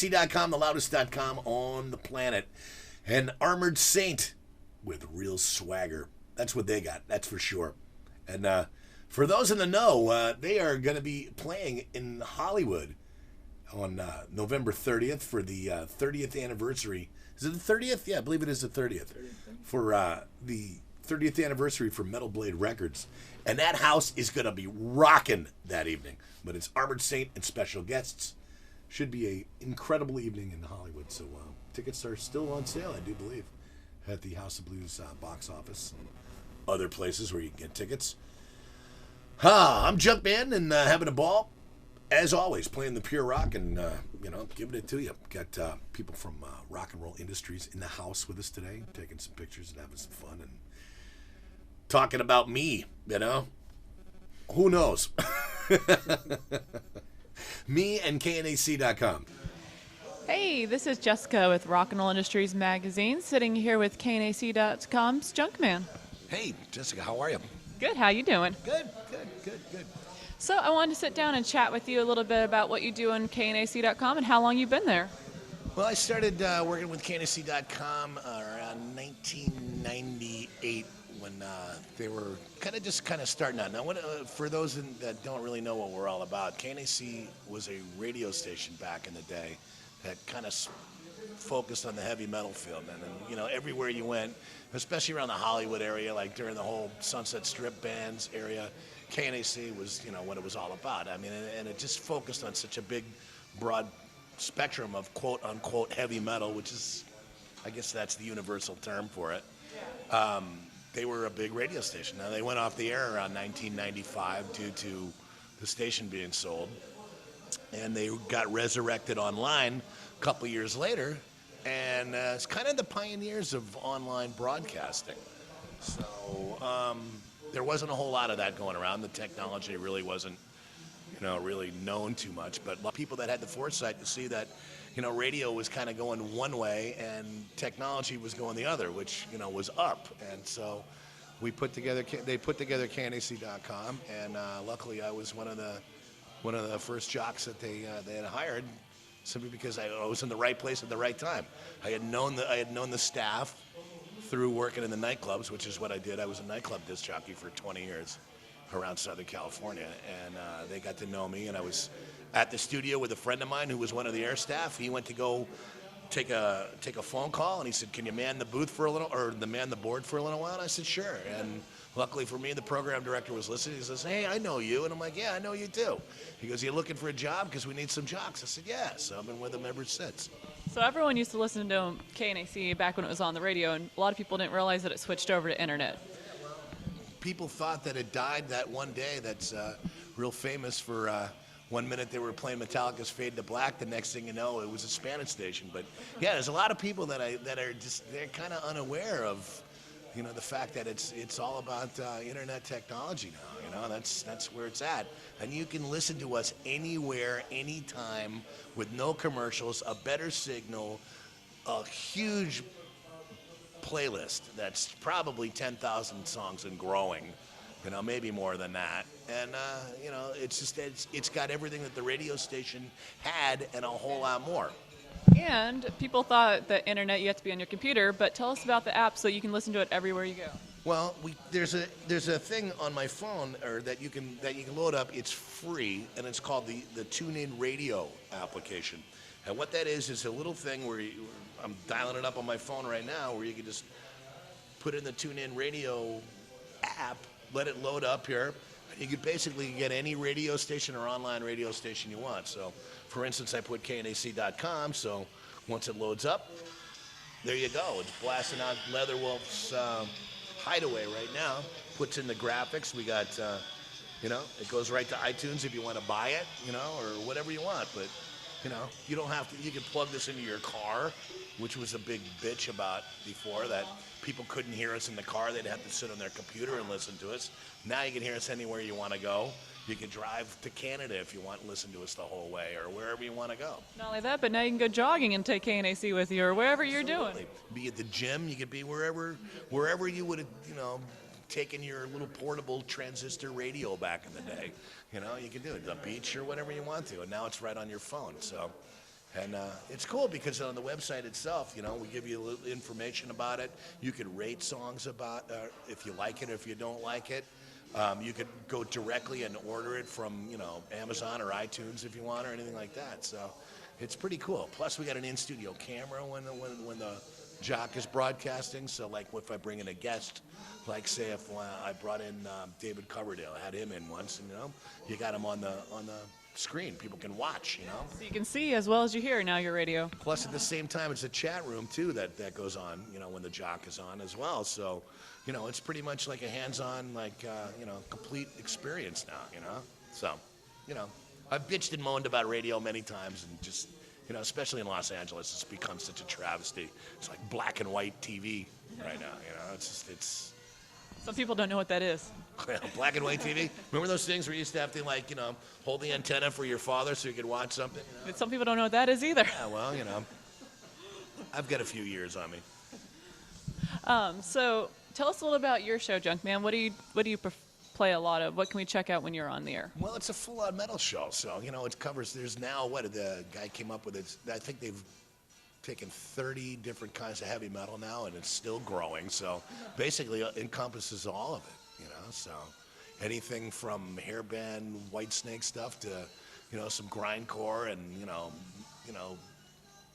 KNAC.com, the loudest.com on the planet. And Armored Saint with real swagger. That's what they got, that's for sure. And for those in the know, they are going to be playing in Hollywood on November 30th for the 30th anniversary. Is it the 30th? Yeah, I believe it is the 30th. For the 30th anniversary for Metal Blade Records. And that house is going to be rocking that evening. But it's Armored Saint and special guests. Should be an incredible evening in Hollywood. So tickets are still on sale, I do believe, at the House of Blues box office and other places where you can get tickets. I'm Junkman and having a ball. As always, playing the pure rock and, giving it to you. Got people from Rock and Roll Industries in the house with us today, taking some pictures and having some fun and talking about me, Who knows? Me and KNAC.com. Hey, this is Jessica with Rock and Roll Industries Magazine, sitting here with KNAC.com's Junkman. Hey, Jessica, how are you? Good, how you doing? Good. So I wanted to sit down and chat with you a little bit about what you do on KNAC.com and how long you've been there. Well, I started working with KNAC.com around 1998 when they were kind of starting out. Now, for those that don't really know what we're all about, KNAC was a radio station back in the day that kind of focused on the heavy metal field. And everywhere you went, especially around the Hollywood area, like during the whole Sunset Strip bands area, KNAC was, what it was all about. I mean, and it just focused on such a big, broad spectrum of quote-unquote heavy metal, which is, I guess that's the universal term for it. They were a big radio station. Now, they went off the air around 1995 due to the station being sold, and they got resurrected online a couple years later, and it's kind of the pioneers of online broadcasting. So there wasn't a whole lot of that going around. The technology really wasn't, really known too much. But a lot of people that had the foresight to see that, radio was kind of going one way and technology was going the other, which, was up. And so they put together KNAC.com, and luckily I was one of the first jocks that they had hired, simply because I was in the right place at the right time. I had known the staff through working in the nightclubs, which is what I did. I was a nightclub disc jockey for 20 years around Southern California, and they got to know me, and I was at the studio with a friend of mine who was one of the air staff. He went to go take a phone call, and he said, "Can you man the booth for a little, or man the board for a little while?" And I said, "Sure." And luckily for me, the program director was listening. He says, "Hey, I know you." And I'm like, "Yeah, I know you too." He goes, "You looking for a job? Because we need some jocks." I said, "Yeah." So I've been with him ever since. So everyone used to listen to KNAC back when it was on the radio, and a lot of people didn't realize that it switched over to internet. People thought that it died that one day. That's real famous for 1 minute they were playing Metallica's Fade to Black. The next thing you know, it was a Spanish station. But yeah, there's a lot of people that are just, they're kind of unaware of, the fact that it's all about internet technology now. That's where it's at. And you can listen to us anywhere, anytime, with no commercials, a better signal, a huge playlist that's probably 10,000 songs and growing, maybe more than that. And it's got everything that the radio station had and a whole lot more. And people thought the internet, you have to be on your computer, but tell us about the app so you can listen to it everywhere you go. Well, there's a thing on my phone that you can load up. It's free, and it's called the TuneIn Radio application. And what that is a little thing where I'm dialing it up on my phone right now, where you can just put in the TuneIn Radio app, let it load up here, and you could basically get any radio station or online radio station you want. So, for instance, I put KNAC.com, so once it loads up, there you go. It's blasting out Leatherwolf's Hideaway right now. Puts in the graphics. We got, it goes right to iTunes if you want to buy it, or whatever you want. But, you don't have to. You can plug this into your car, which was a big bitch about before, that people couldn't hear us in the car. They'd have to sit on their computer and listen to us. Now you can hear us anywhere you want to go. You can drive to Canada if you want and listen to us the whole way, or wherever you want to go. Not only that, but now you can go jogging and take KNAC with you, or wherever you're doing. Be at the gym. You could be wherever you would have, taken your little portable transistor radio back in the day. You can do it. The beach or whatever you want to. And now it's right on your phone. So, And it's cool because on the website itself, we give you a little information about it. You could rate songs about if you like it or if you don't like it. You could go directly and order it from, Amazon or iTunes if you want or anything like that. So it's pretty cool. Plus, we got an in-studio camera when the Jock is broadcasting. So, like, if I bring in a guest, like, say, if I brought in David Coverdale, had him in once, and, you got him on the screen. People can watch, So you can see as well as you hear now your radio. Plus, at the same time, it's a chat room, too, that goes on, when the Jock is on as well. So, it's pretty much like a hands-on, complete experience now, So, I've bitched and moaned about radio many times and just, especially in Los Angeles, it's become such a travesty. It's like black and white TV right now, it's... Some people don't know what that is. Black and white TV. Remember those things where you used to have to, hold the antenna for your father so you could watch something? Some people don't know what that is either. Yeah, well, I've got a few years on me. So tell us a little about your show, Junkman. What do you play a lot of? What can we check out when you're on the air? Well, it's a full-on metal show, so it covers. There's now the guy came up with it. I think they've taken 30 different kinds of heavy metal now, and it's still growing. So basically, it encompasses all of it. So anything from hairband Whitesnake stuff to some grindcore and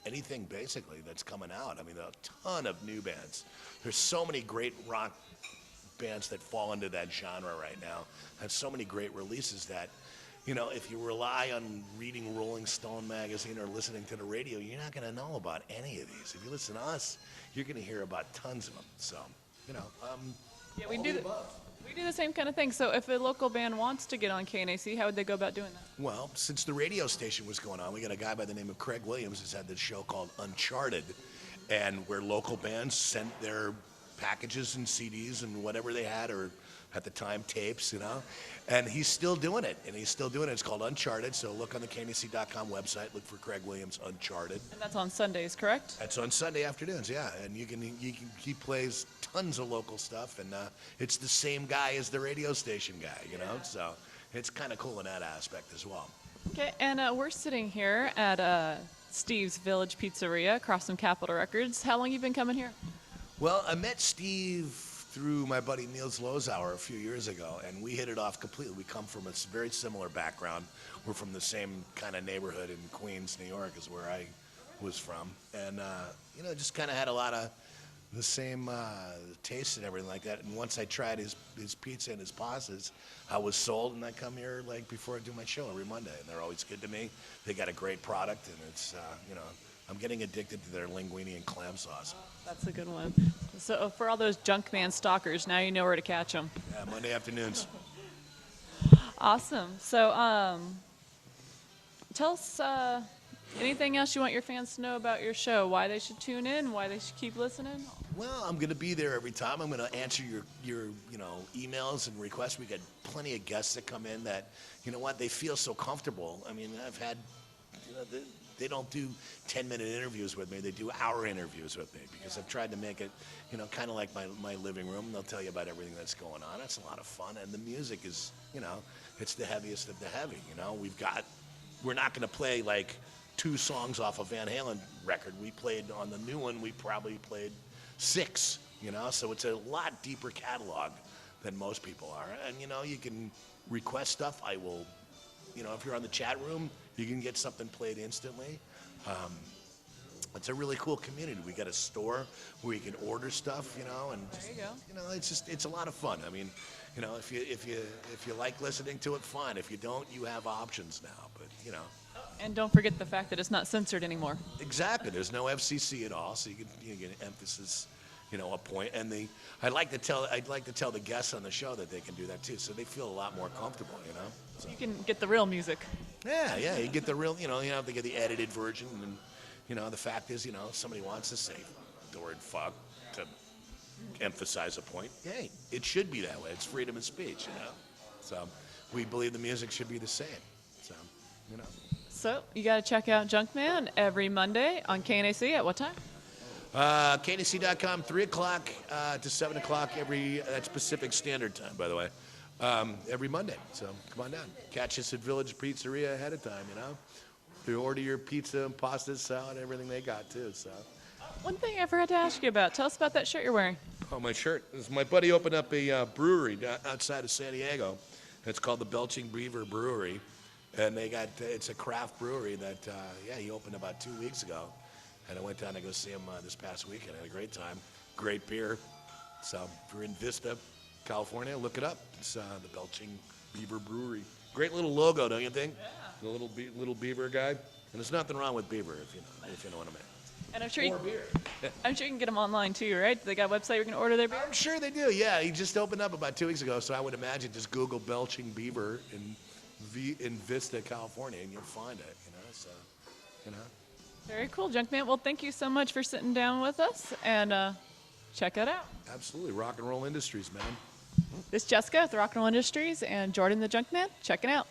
anything basically that's coming out. I mean, a ton of new bands. There's so many great rock bands that fall into that genre right now, and so many great releases that, if you rely on reading Rolling Stone magazine or listening to the radio, you're not going to know about any of these. If you listen to us, you're going to hear about tons of them. So, yeah, we do the same kind of thing. So if a local band wants to get on KNAC, how would they go about doing that? Well, since the radio station was going on, we got a guy by the name of Craig Williams who's had this show called Uncharted, and where local bands sent their packages and CDs and whatever they had, or at the time tapes, and he's still doing it. It's called Uncharted. So look on the KNAC.com website, look for Craig Williams Uncharted. And that's on Sundays, correct? That's on Sunday afternoons, yeah. And he plays tons of local stuff, and it's the same guy as the radio station guy, So it's kind of cool in that aspect as well. Okay, and we're sitting here at Steve's Village Pizzeria across from Capitol Records. How long you been coming here? Well, I met Steve through my buddy Niels Lozauer a few years ago, and we hit it off completely. We come from a very similar background. We're from the same kind of neighborhood in Queens, New York, is where I was from. And, just kind of had a lot of the same taste and everything like that. And once I tried his pizza and his pastas, I was sold, and I come here before I do my show every Monday. And they're always good to me. They got a great product, and it's, I'm getting addicted to their linguine and clam sauce. That's a good one. So for all those Junkman stalkers, now you know where to catch them. Yeah, Monday afternoons. Awesome. So tell us anything else you want your fans to know about your show, why they should tune in, why they should keep listening? Well, I'm going to be there every time. I'm going to answer your emails and requests. We got plenty of guests that come in that, they feel so comfortable. I mean, I've had, they don't do 10-minute interviews with me. They do hour interviews with me because I've tried to make it, kind of like my living room. They'll tell you about everything that's going on. It's a lot of fun. And the music is, it's the heaviest of the heavy. We're not going to play like 2 songs off a Van Halen record. We played on the new one, we probably played 6, so it's a lot deeper catalog than most people are. And, you can request stuff. I will, if you're on the chat room, you can get something played instantly. It's a really cool community. We got a store where you can order stuff, and there you go. It's a lot of fun. I mean, if you like listening to it, fine. If you don't, you have options now. But And don't forget the fact that it's not censored anymore. Exactly. There's no FCC at all, so you get emphasis, a point. And I'd like to tell the guests on the show that they can do that too, so they feel a lot more comfortable, So. You can get the real music. Yeah, you get the real, you don't have to get the edited version. And, the fact is, if somebody wants to say the word fuck to emphasize a point, hey, it should be that way. It's freedom of speech, So we believe the music should be the same. So, So you got to check out Junkman every Monday on KNAC at what time? KNAC.com, 3 o'clock to 7 o'clock that's Pacific Standard Time, by the way, every Monday. So come on down. Catch us at Village Pizzeria ahead of time, You order your pizza and pasta, salad, everything they got too. So. One thing I forgot to ask you about. Tell us about that shirt you're wearing. Oh, my shirt. My buddy opened up a brewery outside of San Diego. It's called the Belching Beaver Brewery, and it's a craft brewery that he opened about 2 weeks ago, and I went down to go see him this past weekend. I had a great time. Great beer. So if you're in Vista, California, look it up. It's the Belching Beaver Brewery. Great little logo, don't you think? Yeah. The little beaver guy, and there's nothing wrong with beaver if you know what I mean. And I'm sure Or beer. I'm sure you can get them online too, right? They got a website you can order their beer? I'm sure they do. Yeah, he just opened up about 2 weeks ago, so I would imagine just Google Belching Beaver in Vista, California, and you'll find it. So. Very cool, Junkman. Well, thank you so much for sitting down with us, and check it out. Absolutely, Rock and Roll Industries, man. This is Jessica with Rock and Roll Industries and Jordan the Junkman. Check it out.